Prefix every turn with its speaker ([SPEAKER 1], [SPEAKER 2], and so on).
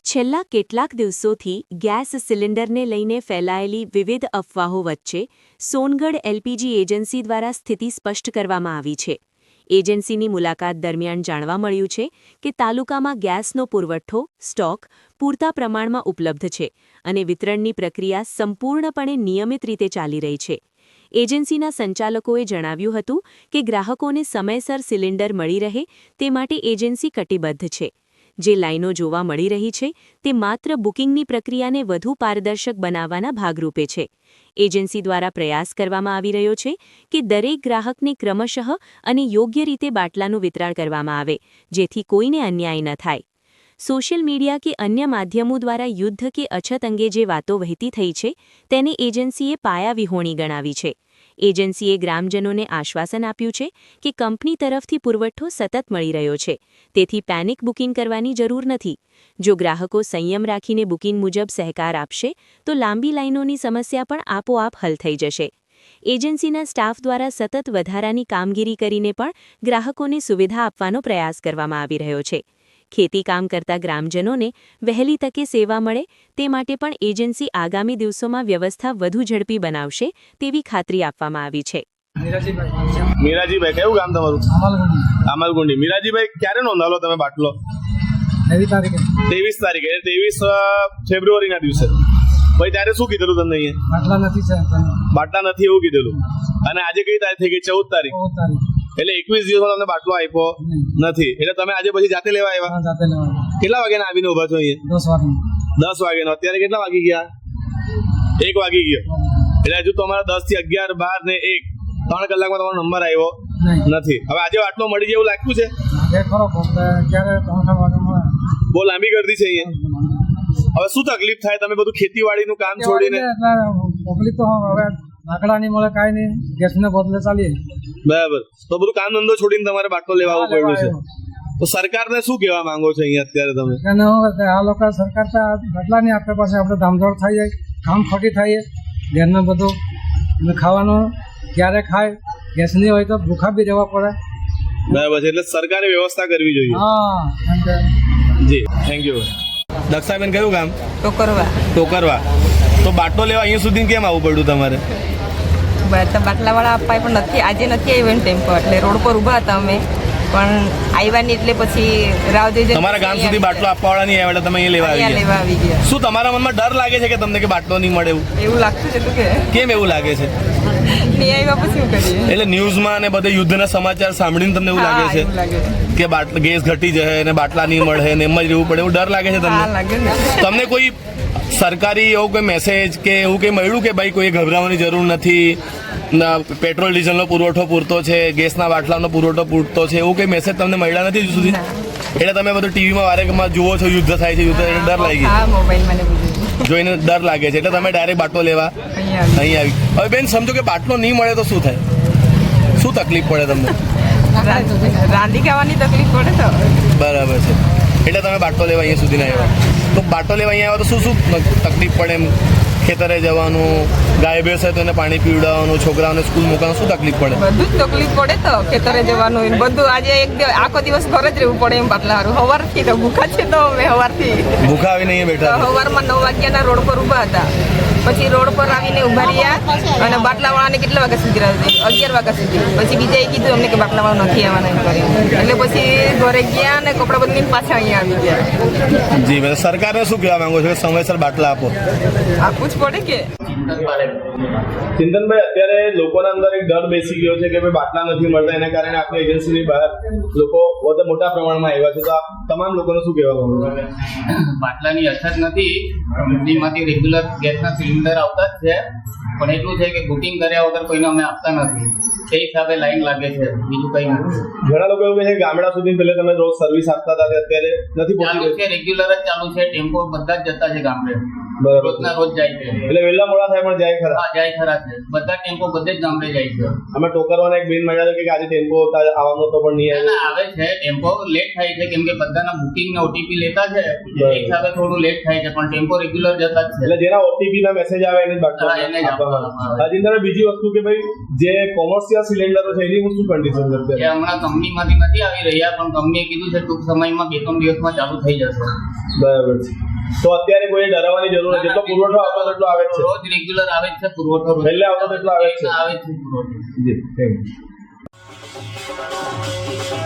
[SPEAKER 1] છેલ્લા કેટલાક દિવસોથી ગેસ સિલિન્ડરને લઈને ફેલાયેલી વિવિધ અફવાઓ વચ્ચે સોનગઢ એલપીજી એજન્સી દ્વારા સ્થિતિ સ્પષ્ટ કરવામાં આવી છે। એજન્સીની મુલાકાત દરમિયાન જાણવા મળ્યું છે કે તાલુકામાં ગેસનો પુરવઠો સ્ટોક પૂરતા પ્રમાણમાં ઉપલબ્ધ છે અને વિતરણની પ્રક્રિયા સંપૂર્ણપણે નિયમિત રીતે ચાલી રહી છે। એજન્સીના સંચાલકોએ જણાવ્યું હતું કે ગ્રાહકોને સમયસર સિલિન્ડર મળી રહે તે માટે એજન્સી કટિબદ્ધ છે। જે લાઈનો જોવા મળી રહી છે તે માત્ર બુકિંગની પ્રક્રિયાને વધુ પારદર્શક બનાવવાના ભાગરૂપે છે। એજન્સી દ્વારા પ્રયાસ કરવામાં આવી રહ્યો છે કે દરેક ગ્રાહકને ક્રમશઃ અને યોગ્ય રીતે બાટલાનું વિતરણ કરવામાં આવે જેથી કોઈને અન્યાય ન થાય। સોશિયલ મીડિયા કે અન્ય માધ્યમો દ્વારા યુદ્ધ કે અછત અંગે જે વાતો વહેતી થઈ છે તેને એજન્સીએ પાયાવિહોણી ગણાવી છે। એજન્સીએ ગ્રામજનોને આશ્વાસન આપ્યું છે કે કંપની તરફથી પુરવઠો સતત મળી રહ્યો છે, તેથી પેનિક બુકિંગ કરવાની જરૂર નથી। જો ગ્રાહકો સંયમ રાખીને બુકિંગ મુજબ સહકાર આપશે તો લાંબી લાઈનોની સમસ્યા પણ આપોઆપ હલ થઈ જશે। એજન્સીના સ્ટાફ દ્વારા સતત વધારાની કામગીરી કરીને પણ ગ્રાહકોને સુવિધા આપવાનો પ્રયાસ કરવામાં આવી રહ્યો છે। ખેતી કામ કરતા ગ્રામજનોને વહેલી તકે સેવા મળે તે માટે પણ એજન્સી આગામી દિવસોમાં વ્યવસ્થા વધુ ઝડપી બનાવશે તેવી ખાતરી આપવામાં આવી છે।
[SPEAKER 2] મીરાજીભાઈ, કયું ગામ તમારું? અમલગુંડી। મીરાજીભાઈ, ક્યારે નોંધાલો તમે બાટલો? 23 તારીખે 23 ફેબ્રુઆરીના દિવસે। ભાઈ, ત્યારે શું કીધેલું તમને? અહીંયા બાટલા નથી એવું કીધેલું। અને આજે કઈ તારીખ થઈ ગઈ? 14 તારીખ। એટલે 21 દિવસમાં તમને બાટલો આપ્યો નથી, એટલે તમે આજે પછી જાતે લેવા આવ્યા? કેટલા વાગ્યાના આવીને ઉભા છો અહીંયા? 10 વાગ્યાનો। અત્યારે કેટલા વાગી ગયા? 1 વાગી ગયો। એટલે હજુ તમારા 10 થી 11, 12 ને 1 3 કલાકમાં તમારો નંબર આવ્યો નથી। હવે આજે બાટલો મળી જાય એવું લાગતું છે? બહુ લાંબી ગર્દી છે અહીંયા। હવે શું તકલીફ થાય? તમે બધું ખેતીવાડીનું કામ છોડીને
[SPEAKER 3] લાકડાની મળે કાંઈ નહીં, ગેસને બદલે ચાલીએ।
[SPEAKER 2] બરાબર, તો બધું કામ ધંધો છોડીને તમારે બાટલો લેવા આવવું પડ્યું છે। તો સરકારને શું કહેવા માંગો છો અહીંયા અત્યારે તમે?
[SPEAKER 3] આ લોકો સરકાર તો બાટલા નહીં આપે, પાસે આપણે ધામધોડ થઈ જાય, કામ ખોટી થાય, ઘરને બધું ખાવાનું ક્યારે ખાય, ગેસ નહીં હોય તો ભૂખા બી રહેવા પડે।
[SPEAKER 2] બરાબર છે, એટલે સરકારે વ્યવસ્થા કરવી જોઈએ।
[SPEAKER 3] હા
[SPEAKER 2] જી, થેન્ક યુ। દક્ષાબેન, કયું ગામ? ટોકરવા। તો બાટલો લેવા અહીંયા સુધી કેમ આવવું પડ્યું તમારે?
[SPEAKER 4] બાટલાવાળા અપાય પણ નથી, આજે નથી આવ્યો ને ટેમ્પો, એટલે રોડ પર ઊભા હતા અમે, પણ આવ્યા નહીં એટલે પછી રાહ જોઈ
[SPEAKER 2] તમારા ગામ સુધી બાટલો આપવાવાળા નહીં આવ્યા, તમે અહીંયા લેવા આવી ગયા। શું તમારા મનમાં ડર લાગે છે કે તમને કે બાટલો નહીં મળે
[SPEAKER 4] એવું લાગતું છે? કે
[SPEAKER 2] કેમ એવું લાગે છે?
[SPEAKER 4] નહીં આવ્યા પછી શું કરીએ?
[SPEAKER 2] એટલે ન્યૂઝમાં ને બધે યુદ્ધના સમાચાર સાંભળીને તમને એવું લાગે છે કે બાટલા ગેસ ઘટી જાય ને બાટલા નહીં મળે ને એમ જ રહેવું પડે, એવું ડર લાગે છે તમને? તમને કોઈ સરકારી એવો કોઈ મેસેજ કે એવું કંઈ મળ્યું કે ભાઈ કોઈ ગભરાવાની જરૂર નથી, પેટ્રોલ ડીઝલનો પુરવઠો પૂરતો છે, ગેસના બાટલાનો પુરવઠો પૂરતો છે, એવું કંઈ મેસેજ તમને મળ્યા નથી હજુ સુધી? એટલે તમે બધું ટીવીમાં વારેમાં જુઓ છો યુદ્ધ થાય છે, યુદ્ધ એટલે ડર લાગી જોઈને ડર લાગે છે, એટલે તમે ડાયરેક્ટ બાટલો લેવા અહીં આવી। હવે બેન સમજો કે બાટલો નહીં મળે તો શું થાય? શું તકલીફ પડે તમને?
[SPEAKER 4] રાંધી ખાવાની તકલીફ પડે તો
[SPEAKER 2] બરાબર છે, એટલે તમે બાટલો લેવા અહીંયા સુધી ના આવ્યા। તો બાટલો લેવા અહીંયા આવ્યા તો શું તકલીફ પડે? એમ ખેતરે જવાનું, ગાય ભેંસ હોય તો એને પાણી પીવડાવવાનું, છોકરાઓને સ્કૂલ મૂકવાનું, શું તકલીફ પડે?
[SPEAKER 4] બધું જ તકલીફ પડે તો ખેતરે જવાનું બધું। આજે આખો દિવસ ઘરે જ રહેવું પડે એમ બાટલા હારું। સવારથી તો ભૂખા છે, તો અમે સવારથી
[SPEAKER 2] ભૂખા આવીને અહીંયા બેઠા?
[SPEAKER 4] સવારમાં 9 વાગ્યાના રોડ પર ઊભા હતા, પછી રોડ પર આવીને ઊભા રહ્યા અને બાટલાવાળાને કેટલા વાગ્યા સુધી રાહ જોઈ? 11 વાગ્યા સુધી। પછી બીજાએ કીધું અમને કે બાટલાવાળા નથી આવવાના એમ કરીને, એટલે પછી ઘરે ગયા અને કપડાં બદલીને પાછા અહીંયા આવી ગયા।
[SPEAKER 2] જી, મેં સરકારને શું કહેવા માંગો છો કે સમયસર બાટલા આપો?
[SPEAKER 4] આપવું જ પડે કે।
[SPEAKER 2] ચિંતનભાઈ, અત્યારે લોકોના અંદર એક ડર બેસી ગયો છે કે ભાઈ બાટલા નથી મળતા, એના કારણે આપણી એજન્સીની બહાર લોકો મોટા પ્રમાણમાં આવ્યા છે, તો આપ તમામ લોકોને શું કહેવા માંગો છો?
[SPEAKER 5] બાટલાની અછત નથી, કંપનીમાંથી રેગ્યુલર ગેસના સિલિન્ડર આવતા જ છે, પણ એટલું છે કે બુકિંગ કર્યા વગર કોઈને અમે આપતા નથી, તે હિસાબે લાઈન લાગે છે, બીજું કંઈ નથી।
[SPEAKER 2] ઘણા લોકો એવું કહે છે કે ગામડા સુધી પહેલા તમે રોજ સર્વિસ આપતા હતા, અત્યારે નથી
[SPEAKER 5] ચાલુ છે, રેગ્યુલર જ ચાલુ છે, ટેમ્પો બધા જ જતા છે ગામડે, રોજના રોજ જાય છે।
[SPEAKER 2] એટલે વહેલા મોડા થાય પણ જાય ખરા?
[SPEAKER 5] હા, જાય ખરા છે, બધા ટેમ્પો બધે જ ગામડે જાય છે।
[SPEAKER 2] અમે ટોકરવાના એક બેન મળ્યા છે કે આજે ટેમ્પો આવવાનો તો પણ નહીં
[SPEAKER 5] આવે છે, ટેમ્પો લેટ થાય છે કેમ કે બધાના બુકિંગ ને ઓટીપી લેતા છે, એ હિસાબે થોડું લેટ થાય છે, પણ ટેમ્પો રેગ્યુલર જતા જ છે।
[SPEAKER 2] એટલે જેના ઓટીપી ના મેસેજ આવે એને જ બાટલો આપવામાં આવે। હજી બીજી વસ્તુ કે ભાઈ જે કોમર્શિયલ સિલિન્ડરો છે એની શું કન્ડિશન છે?
[SPEAKER 5] એ હમણાં કંપનીમાંથી નથી આવી રહ્યા, પણ કંપનીએ કીધું છે ટૂંક સમયમાં 2-3 દિવસમાં ચાલુ થઈ જશે।
[SPEAKER 2] બરાબર છે, તો અત્યારે કોઈ ડરાવવાની જરૂર નથી, જેટલો પુરવઠો આવતો તેટલો આવે જ છે,
[SPEAKER 5] રોજ રેગ્યુલર આવે જ છે પુરવઠો,
[SPEAKER 2] પહેલે આવતો તેટલો આવે જ છે.
[SPEAKER 5] આવે જ છે પુરવઠો.
[SPEAKER 2] જી થેન્ક યુ.